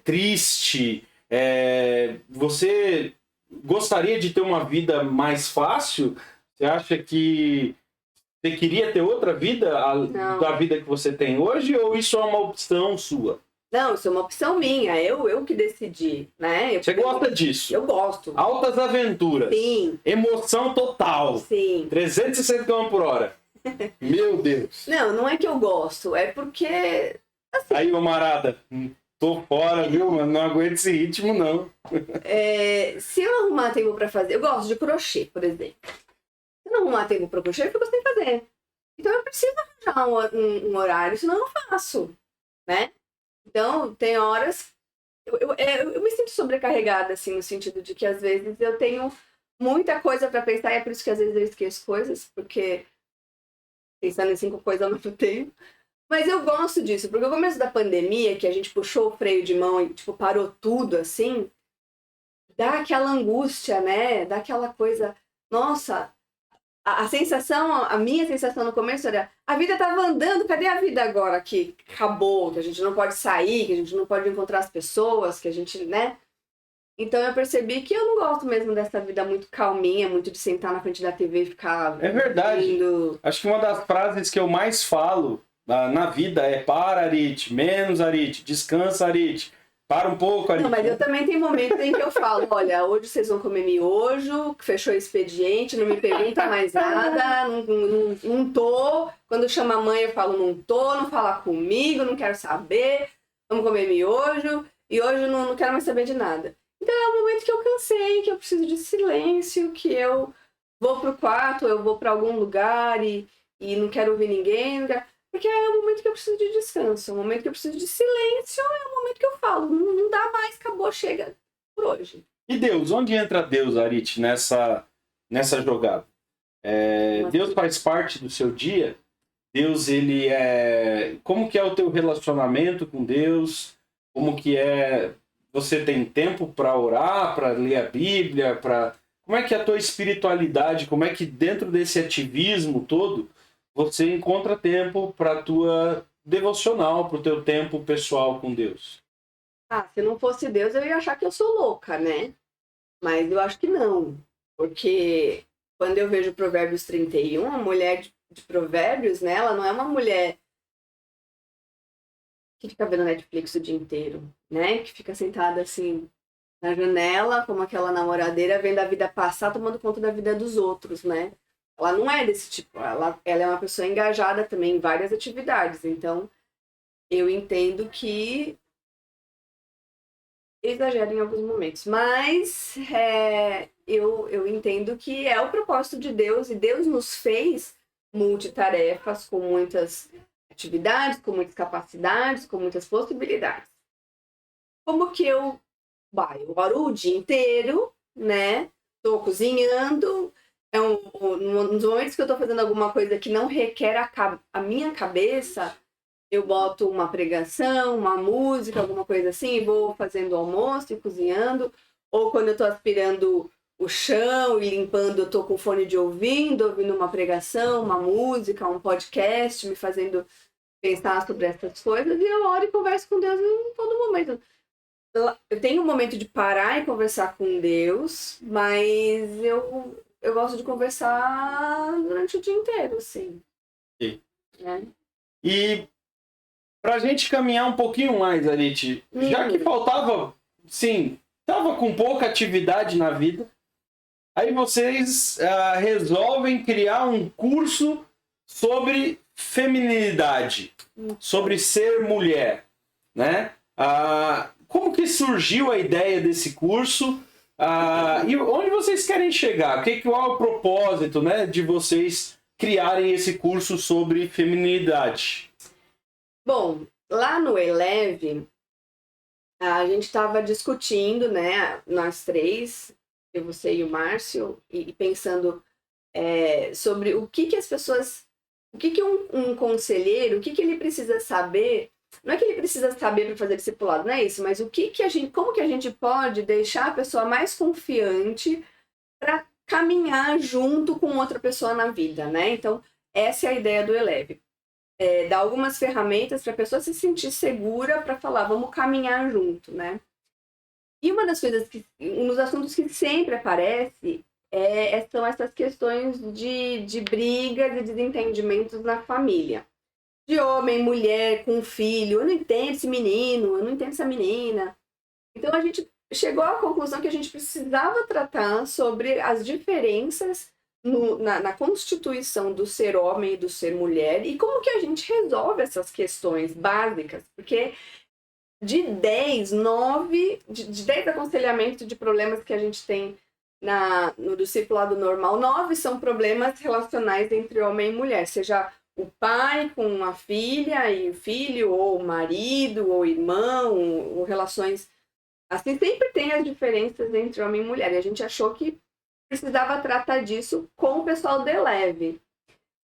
triste? Você gostaria de ter uma vida mais fácil? Você acha que você queria ter outra vida da vida que você tem hoje, ou isso é uma opção sua? Não, isso é uma opção minha, eu que decidi, né? Você gosta disso? Eu gosto. Altas aventuras. Sim. Emoção total. Sim. 360 km/h. Meu Deus. Não é que eu gosto, é porque... Assim, aí, ô Marada, tô fora, viu, mano? Não aguento esse ritmo, não. Se eu arrumar tempo pra fazer... Eu gosto de crochê, por exemplo. Se eu não arrumar tempo pra crochê, eu fico sem fazer. Então eu preciso arranjar um horário, senão eu não faço, né? Então, tem horas... Eu me sinto sobrecarregada, assim, no sentido de que, às vezes, eu tenho muita coisa para pensar, e é por isso que, às vezes, eu esqueço coisas, porque pensando em 5 coisas ao mesmo tempo. Mas eu gosto disso, porque no começo da pandemia, que a gente puxou o freio de mão e, tipo, parou tudo, assim, dá aquela angústia, né? Dá aquela coisa... Nossa... A minha sensação no começo era, a vida estava andando, cadê a vida agora que acabou, que a gente não pode sair, que a gente não pode encontrar as pessoas, que a gente, né? Então eu percebi que eu não gosto mesmo dessa vida muito calminha, muito de sentar na frente da TV e ficar... É verdade. Acho que uma das frases que eu mais falo na vida é: para, Arit, menos, Arit, descansa, Arit. Para um pouco, Arit. Não, mas eu também tenho momentos em que eu falo, olha, hoje vocês vão comer miojo, fechou o expediente, não me pergunta mais nada, não tô. Quando chama a mãe eu falo, não tô, não fala comigo, não quero saber, vamos comer miojo, e hoje eu não quero mais saber de nada. Então é um momento que eu cansei, que eu preciso de silêncio, que eu vou pro quarto, eu vou para algum lugar e e não quero ouvir ninguém, porque é o momento que eu preciso de descanso, é o momento que eu preciso de silêncio, é o momento que eu falo, não dá mais, acabou, chega por hoje. E Deus? Onde entra Deus, Arit, nessa jogada? Deus faz parte do seu dia? Deus, ele é... Como que é o teu relacionamento com Deus? Como que é... Você tem tempo para orar, para ler a Bíblia, para... Como é que é a tua espiritualidade? Como é que dentro desse ativismo todo você encontra tempo para a tua devocional, para o teu tempo pessoal com Deus? Se não fosse Deus, eu ia achar que eu sou louca, né? Mas eu acho que não. Porque quando eu vejo Provérbios 31, a mulher de Provérbios, né? Ela não é uma mulher que fica vendo Netflix o dia inteiro, né? Que fica sentada assim na janela, como aquela namoradeira, vendo a vida passar, tomando conta da vida dos outros, né? Ela não é desse tipo. Ela é uma pessoa engajada também em várias atividades. Então, eu entendo que exagero em alguns momentos, mas eu entendo que é o propósito de Deus, e Deus nos fez multitarefas, com muitas atividades, com muitas capacidades, com muitas possibilidades. Como que eu oro o dia inteiro, né? Tô cozinhando, nos momentos que eu tô fazendo alguma coisa que não requer a minha cabeça, eu boto uma pregação, uma música, alguma coisa assim, e vou fazendo almoço e cozinhando. Ou quando eu tô aspirando o chão e limpando, eu tô com fone de ouvindo uma pregação, uma música, um podcast, me fazendo pensar sobre essas coisas. E eu oro e converso com Deus em todo momento. Eu tenho um momento de parar e conversar com Deus, mas eu gosto de conversar durante o dia inteiro, assim. Sim. Né? E pra gente caminhar um pouquinho mais, Arit, já que faltava, sim, tava com pouca atividade na vida, aí vocês resolvem criar um curso sobre feminilidade, sobre ser mulher, né? Como que surgiu a ideia desse curso? E onde vocês querem chegar? Qual é o propósito, né, de vocês criarem esse curso sobre feminilidade? Bom, lá no Eleve, a gente estava discutindo, né, nós três, eu, você e o Márcio, e pensando sobre o que as pessoas, o que um conselheiro, o que ele precisa saber. Não é que ele precisa saber para fazer discipulado, não é isso, mas como que a gente pode deixar a pessoa mais confiante para caminhar junto com outra pessoa na vida, né? Então, essa é a ideia do Eleve. Dar algumas ferramentas para a pessoa se sentir segura para falar, vamos caminhar junto, né? E uma das coisas um dos assuntos que sempre aparece são essas questões de brigas e desentendimentos na família. De homem, mulher, com filho, eu não entendo esse menino, eu não entendo essa menina. Então a gente chegou à conclusão que a gente precisava tratar sobre as diferenças na constituição do ser homem e do ser mulher, e como que a gente resolve essas questões básicas, porque de 10 aconselhamentos de problemas que a gente tem no discipulado normal, 9 são problemas relacionais entre homem e mulher, seja o pai com a filha e o filho, ou o marido, ou irmão, ou relações assim, sempre tem as diferenças entre homem e mulher, e a gente achou que precisava tratar disso com o pessoal do Eleve.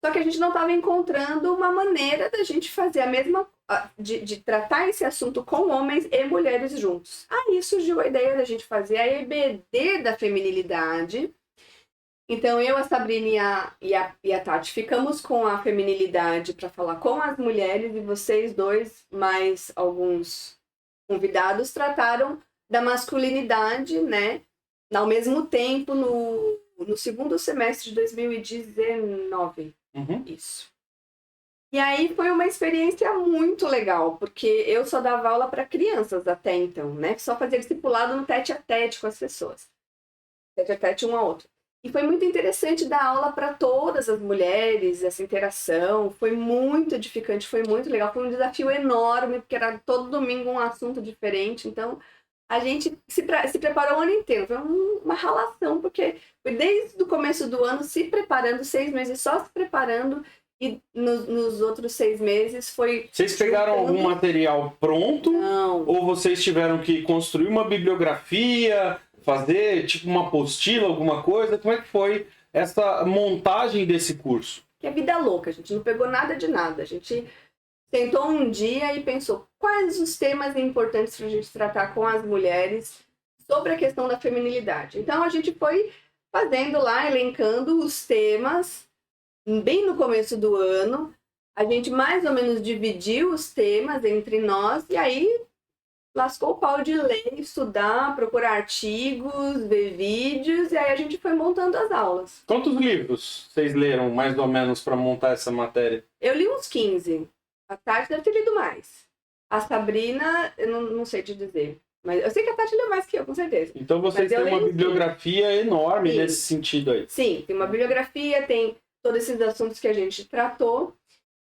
Só que a gente não estava encontrando uma maneira da gente fazer a mesma, de tratar esse assunto com homens e mulheres juntos. Aí surgiu a ideia da gente fazer a EBD da feminilidade. Então eu, a Sabrina e a Tati ficamos com a feminilidade para falar com as mulheres, e vocês dois, mais alguns convidados, trataram da masculinidade, né? Ao mesmo tempo, no segundo semestre de 2019. Isso. E aí foi uma experiência muito legal, porque eu só dava aula para crianças até então, né? Só fazia discipulado no tete-a-tete com as pessoas. Tete-a-tete um ao outro. E foi muito interessante dar aula para todas as mulheres, essa interação. Foi muito edificante, foi muito legal. Foi um desafio enorme, porque era todo domingo um assunto diferente. Então, a gente se preparou o ano inteiro. Foi uma ralação, porque foi desde o começo do ano se preparando, 6 meses só se preparando. e nos outros 6 meses foi... Vocês pegaram algum material pronto? Não. Ou vocês tiveram que construir uma bibliografia, fazer tipo uma apostila, alguma coisa? Como é que foi essa montagem desse curso? Que é vida louca, a gente não pegou nada de nada. A gente sentou um dia e pensou quais os temas importantes para a gente tratar com as mulheres sobre a questão da feminilidade. Então a gente foi fazendo lá, elencando os temas, bem no começo do ano. A gente mais ou menos dividiu os temas entre nós e aí lascou o pau de ler, estudar, procurar artigos, ver vídeos, e aí a gente foi montando as aulas. Quantos livros vocês leram, mais ou menos, para montar essa matéria? Eu li uns 15. A Tati deve ter lido mais. A Sabrina, eu não sei te dizer. Mas eu sei que a Tati leu mais que eu, com certeza. Então vocês têm uma bibliografia enorme Sim. nesse sentido aí. Sim, tem uma bibliografia, tem todos esses assuntos que a gente tratou.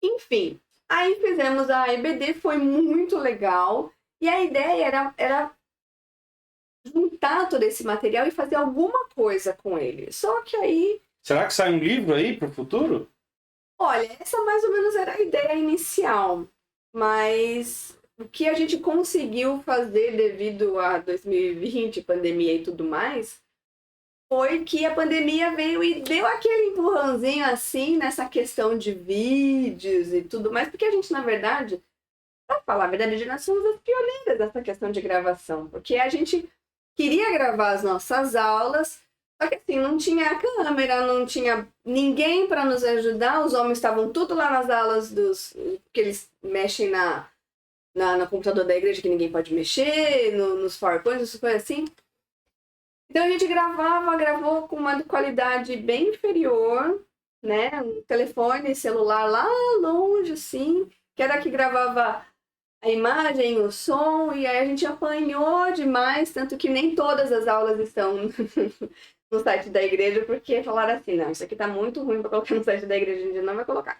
Enfim, aí fizemos a EBD, foi muito legal. E a ideia era juntar todo esse material e fazer alguma coisa com ele. Só que aí... Será que sai um livro aí para o futuro? Olha, essa mais ou menos era a ideia inicial. Mas o que a gente conseguiu fazer devido a 2020, pandemia e tudo mais, foi que a pandemia veio e deu aquele empurrãozinho assim nessa questão de vídeos e tudo mais. Porque a gente, na verdade... Pra falar a verdade, nós somos as pioneiras dessa questão de gravação, porque a gente queria gravar as nossas aulas, só que assim, não tinha câmera, não tinha ninguém para nos ajudar, os homens estavam tudo lá nas aulas que eles mexem no computador da igreja, que ninguém pode mexer, nos PowerPoints, essas coisas assim. Então a gente gravou com uma qualidade bem inferior, né, um telefone, celular lá longe, assim, que era que gravava a imagem, o som, e aí a gente apanhou demais, tanto que nem todas as aulas estão no site da igreja, porque falaram assim, não, isso aqui tá muito ruim para colocar no site da igreja, a gente não vai colocar.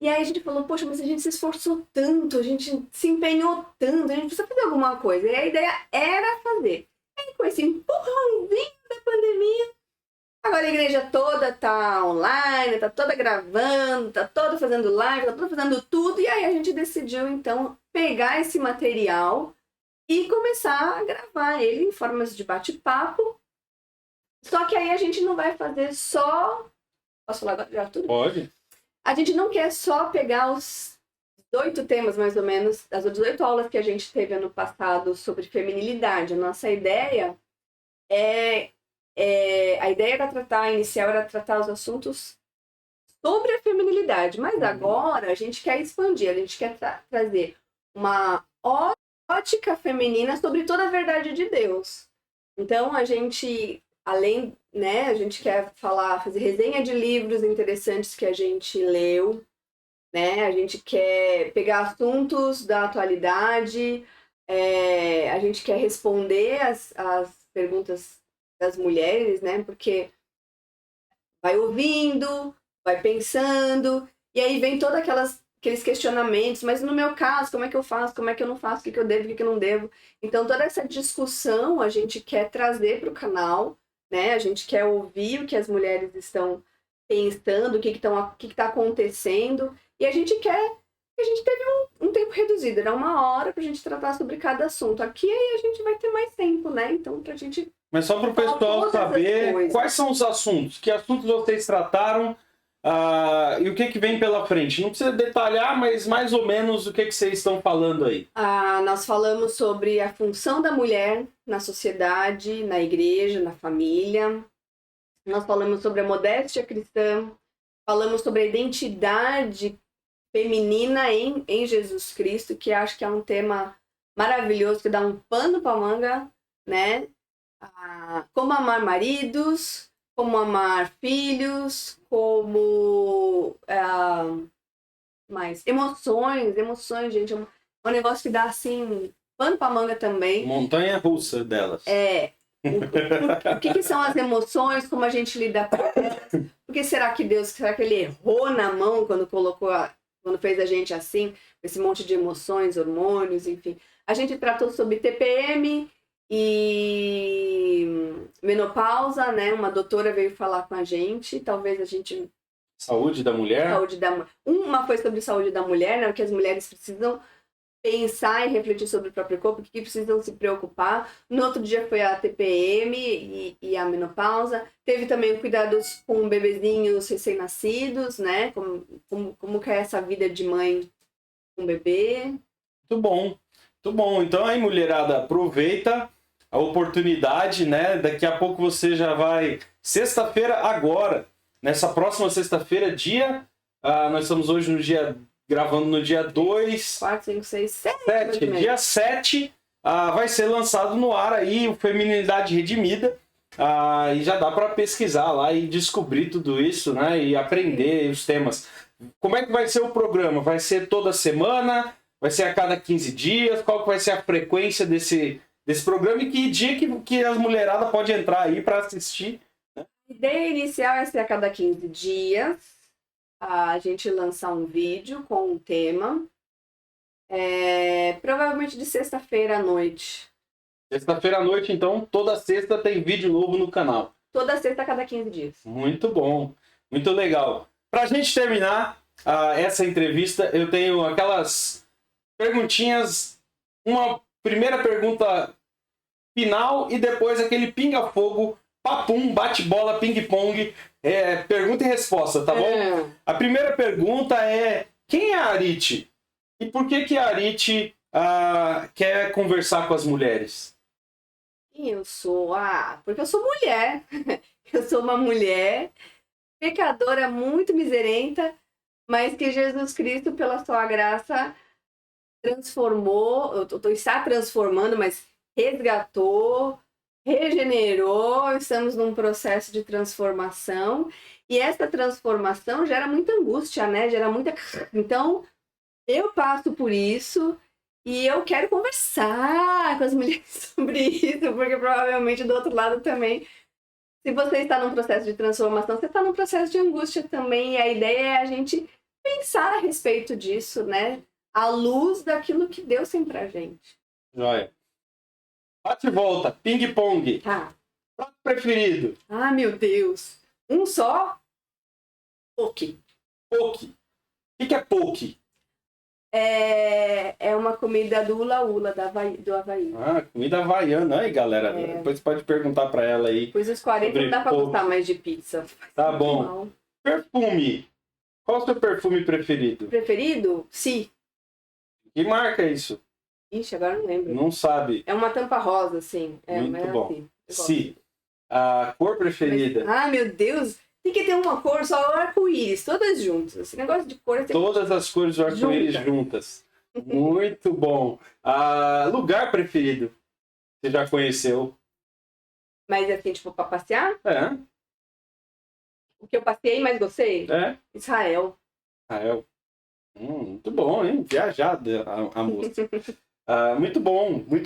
E aí a gente falou, poxa, mas a gente se esforçou tanto, a gente se empenhou tanto, a gente precisa fazer alguma coisa. E a ideia era fazer. E aí com esse empurrãozinho da pandemia, agora a igreja toda tá online, tá toda gravando, tá toda fazendo live, tá toda fazendo tudo. E aí a gente decidiu, então, pegar esse material e começar a gravar ele em formas de bate-papo. Só que aí a gente não vai fazer só... Posso falar agora já tudo? Pode. A gente não quer só pegar os 18 temas, mais ou menos, as 18 aulas que a gente teve ano passado sobre feminilidade. A nossa ideia a ideia era inicial era tratar os assuntos sobre a feminilidade, mas agora a gente quer expandir, a gente quer trazer uma ótica feminina sobre toda a verdade de Deus. Então a gente, além, né, a gente quer fazer resenha de livros interessantes que a gente leu, né, a gente quer pegar assuntos da atualidade, a gente quer responder as perguntas das mulheres, né? Porque vai ouvindo, vai pensando, e aí vem todos aqueles questionamentos, mas no meu caso, como é que eu faço, como é que eu não faço, o que eu devo, o que eu não devo. Então toda essa discussão a gente quer trazer para o canal, né? A gente quer ouvir o que as mulheres estão pensando, o que está acontecendo, e a gente teve um tempo reduzido, era 1 hora para a gente tratar sobre cada assunto. Aqui aí a gente vai ter mais tempo, né? Então pra gente... Mas só para o pessoal saber quais são os assuntos, que assuntos vocês trataram e o que vem pela frente. Não precisa detalhar, mas mais ou menos o que vocês estão falando aí. Nós falamos sobre a função da mulher na sociedade, na igreja, na família. Nós falamos sobre a modéstia cristã. Falamos sobre a identidade feminina em Jesus Cristo, que acho que é um tema maravilhoso, que dá um pano para manga, né? Como amar maridos, como amar filhos, como mais emoções, gente, é um negócio que dá assim pano pra manga também. Montanha russa delas. O que são as emoções, como a gente lida com elas, porque será que ele errou na mão quando quando fez a gente assim, esse monte de emoções, hormônios, enfim. A gente tratou sobre TPM e menopausa, né? Uma doutora veio falar com a gente, talvez a gente Saúde da mulher. Uma foi sobre saúde da mulher, né? Que as mulheres precisam pensar e refletir sobre o próprio corpo, que precisam se preocupar. No outro dia foi a TPM e a menopausa. Teve também cuidados com bebezinhos recém-nascidos, né? Como que é essa vida de mãe com bebê. Muito bom, muito bom. Então aí, mulherada, aproveita a oportunidade, né? Daqui a pouco você já vai... Sexta-feira agora, nessa próxima sexta-feira, nós estamos hoje gravando no dia 2... 4, 5, 6, 7. 7. Dia 7 vai ser lançado no ar aí o Feminilidade Redimida. E já dá para pesquisar lá e descobrir tudo isso, né? E aprender os temas. Como é que vai ser o programa? Vai ser toda semana? Vai ser a cada 15 dias? Qual que vai ser a frequência desse programa? E que dia que as mulheradas podem entrar aí para assistir? A ideia inicial é ser a cada 15 dias. A gente lançar um vídeo com um tema. Provavelmente de sexta-feira à noite. Sexta-feira à noite, então, toda sexta tem vídeo novo no canal. Toda sexta a cada 15 dias. Muito bom, muito legal. Pra gente terminar essa entrevista, eu tenho aquelas perguntinhas, uma primeira pergunta final e depois aquele pinga-fogo, papum, bate-bola, ping-pong, pergunta e resposta, tá bom? A primeira pergunta é, quem é a Arite? E por que a Arite quer conversar com as mulheres? Porque eu sou mulher. Eu sou uma mulher pecadora, muito miserenta, mas que Jesus Cristo, pela sua graça, transformou, está transformando, mas resgatou, regenerou, estamos num processo de transformação, e essa transformação gera muita angústia, né? Então, eu passo por isso, e eu quero conversar com as mulheres sobre isso, porque provavelmente do outro lado também, se você está num processo de transformação, você está num processo de angústia também, e a ideia é a gente pensar a respeito disso, né? À luz daquilo que Deus tem pra gente. Joia. Bate e volta, ping-pong. Tá. Prato preferido? Ah, meu Deus. Um só? Poke. Poke. O que é poke? É uma comida do ula-ula, do Havaí. Comida havaiana. Aí, galera, depois pode perguntar pra ela aí. Depois dos 40 não dá pra gostar mais de pizza. Tá bom. Perfume. Qual é o seu perfume preferido? Preferido? Si. Que marca é isso? Ixi, agora não lembro. Não sabe. É uma tampa rosa, assim. Muito bom. Assim. Si. A cor preferida? Meu Deus. Tem que ter uma cor só, arco-íris, todas juntas. Esse negócio de cor... Todas as cores do arco-íris juntas. Muito bom. Lugar preferido? Você já conheceu? Mas assim, tipo, pra passear? É. O que eu passei, mas gostei? Israel. Muito bom, hein? Viajada a moça. Muito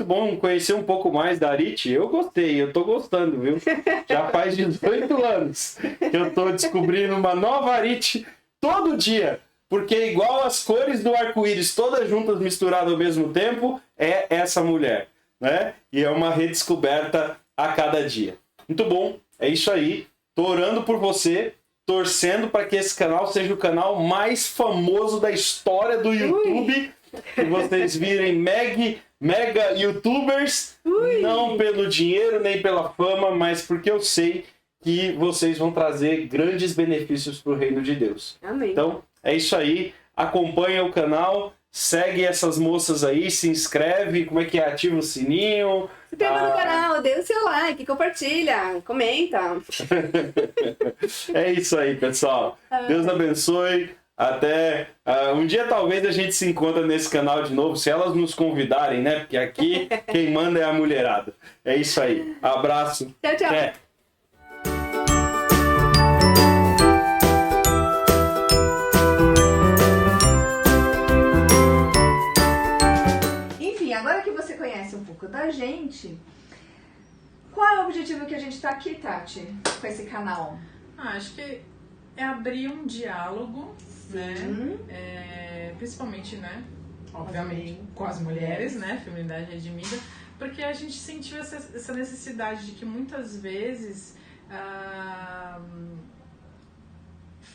bom conhecer um pouco mais da Arite. Eu gostei, eu tô gostando, viu? Já faz 18 anos que eu tô descobrindo uma nova Arite todo dia. Porque igual as cores do arco-íris todas juntas misturadas ao mesmo tempo, é essa mulher, né? E é uma redescoberta a cada dia. Muito bom, é isso aí. Tô orando por você, torcendo para que esse canal seja o canal mais famoso da história do YouTube. Que vocês virem mega youtubers, não pelo dinheiro nem pela fama, mas porque eu sei que vocês vão trazer grandes benefícios para o reino de Deus. Amém. Então, é isso aí. Acompanha o canal, segue essas moças aí, se inscreve, como é que é? Ativa o sininho. Se inscreva no canal, dê o seu like, compartilha, comenta. É isso aí, pessoal. Deus abençoe. Até um dia talvez a gente se encontre nesse canal de novo, se elas nos convidarem, né? Porque aqui quem manda é a mulherada. É isso aí. Abraço. Tchau, tchau. Até. Enfim, agora que você conhece um pouco da gente, qual é o objetivo que a gente tá aqui, Tati, com esse canal? Acho que é abrir um diálogo, né? Principalmente, né? Obviamente, com as mulheres, né? Feminilidade Redimida, porque a gente sentiu essa necessidade de que muitas vezes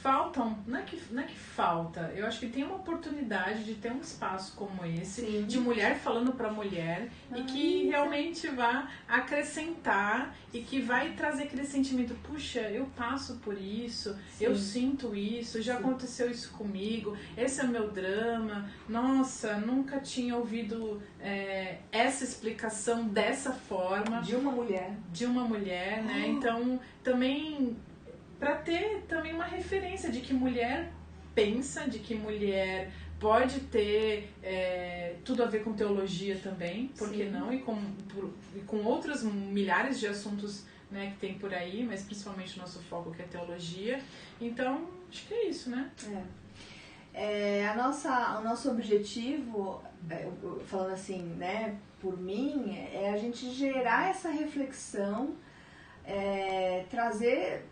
faltam, não é que falta, eu acho que tem uma oportunidade de ter um espaço como esse, sim, de mulher falando para mulher, e que realmente vai acrescentar e que vai trazer aquele sentimento, puxa, eu passo por isso, sim, eu sinto isso, já, sim, aconteceu isso comigo, esse é o meu drama, nossa, nunca tinha ouvido essa explicação dessa forma. De uma mulher, né? Então, também para ter também uma referência de que mulher pensa, de que mulher pode ter tudo a ver com teologia também, por que não? E com outros milhares de assuntos, né, que tem por aí, mas principalmente o nosso foco que é teologia. Então, acho que é isso, né? O nosso objetivo, falando assim, né, por mim, é a gente gerar essa reflexão, trazer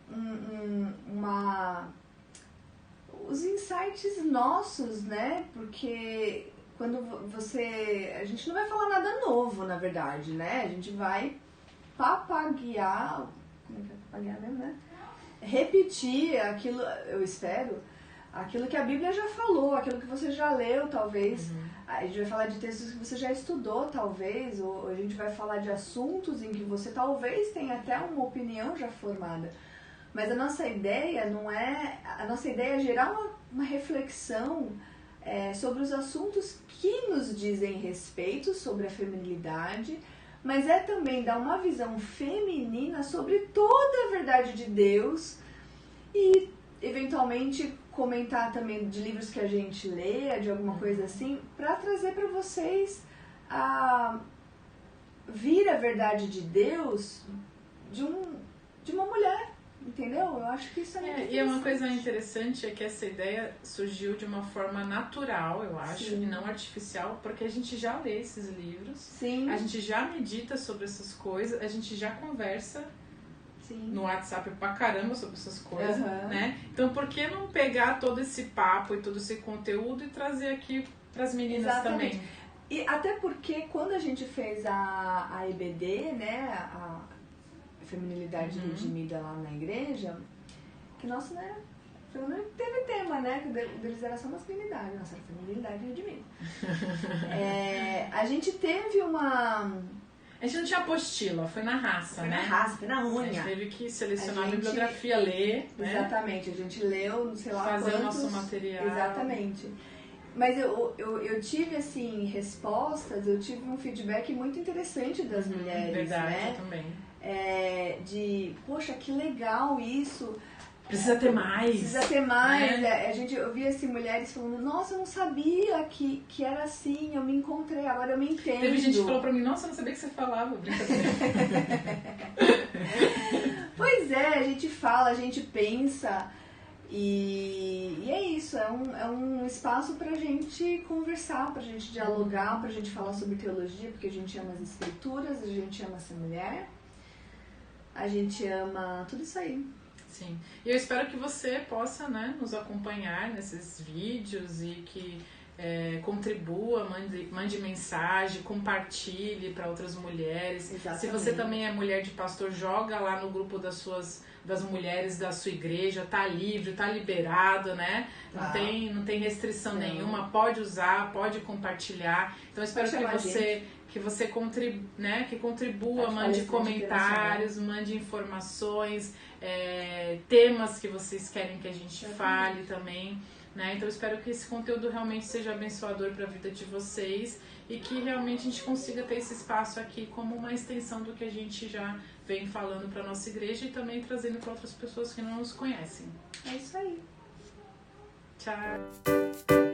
os insights nossos, né? Porque quando a gente não vai falar nada novo, na verdade, né? A gente vai papaguear, como é que é papaguear mesmo, né? Repetir aquilo, eu espero, aquilo que a Bíblia já falou, aquilo que você já leu, talvez. A gente vai falar de textos que você já estudou, talvez, ou a gente vai falar de assuntos em que você talvez tenha até uma opinião já formada. Mas a nossa ideia é gerar uma reflexão sobre os assuntos que nos dizem respeito sobre a feminilidade, mas é também dar uma visão feminina sobre toda a verdade de Deus e, eventualmente, comentar também de livros que a gente lê, de alguma coisa assim, para trazer para vocês vir a verdade de Deus de uma mulher, entendeu? Eu acho que isso é muito interessante. E uma coisa interessante é que essa ideia surgiu de uma forma natural, eu acho, sim, e não artificial, porque a gente já lê esses livros, sim, a gente já medita sobre essas coisas, a gente já conversa, sim, no WhatsApp pra caramba sobre essas coisas, né? Então, por que não pegar todo esse papo e todo esse conteúdo e trazer aqui pras meninas, exatamente, também? E até porque quando a gente fez a EBD, né, a feminilidade redimida lá na igreja, que nossa, né, não teve tema, né, que deles era só masculinidade, nossa, era feminilidade redimida. A gente teve A gente não tinha apostila, foi na raça, foi né? Foi na raça, foi na unha. A gente teve que selecionar a bibliografia, ler, né? Exatamente, a gente leu, não sei lá fazer quantos, o nosso material. Exatamente. Mas eu tive, assim, respostas, eu tive um feedback muito interessante das mulheres, verdade, né? Eu também. Poxa, que legal isso. Precisa ter mais. Precisa ter mais. Né? Eu via assim, mulheres falando, nossa, eu não sabia que era assim, eu me encontrei, agora eu me entendo. Teve gente que falou pra mim, nossa, eu não sabia que você falava. Pois é, a gente fala, a gente pensa, e é isso, é um espaço pra gente conversar, pra gente dialogar, pra gente falar sobre teologia, porque a gente ama as escrituras, a gente ama ser mulher, a gente ama tudo isso aí. Sim, e eu espero que você possa, né, nos acompanhar nesses vídeos e que contribua, mande mensagem, compartilhe para outras mulheres. Exatamente. Se você também é mulher de pastor, joga lá no grupo das mulheres da sua igreja, tá livre, tá liberado, né? Não tem restrição nenhuma, pode usar, pode compartilhar. Então eu espero que você contribua, mande comentários, mande informações, temas que vocês querem que a gente fale também, né? Então eu espero que esse conteúdo realmente seja abençoador para a vida de vocês e que realmente a gente consiga ter esse espaço aqui como uma extensão do que a gente já vem falando para nossa igreja e também trazendo para outras pessoas que não nos conhecem. É isso aí. Tchau.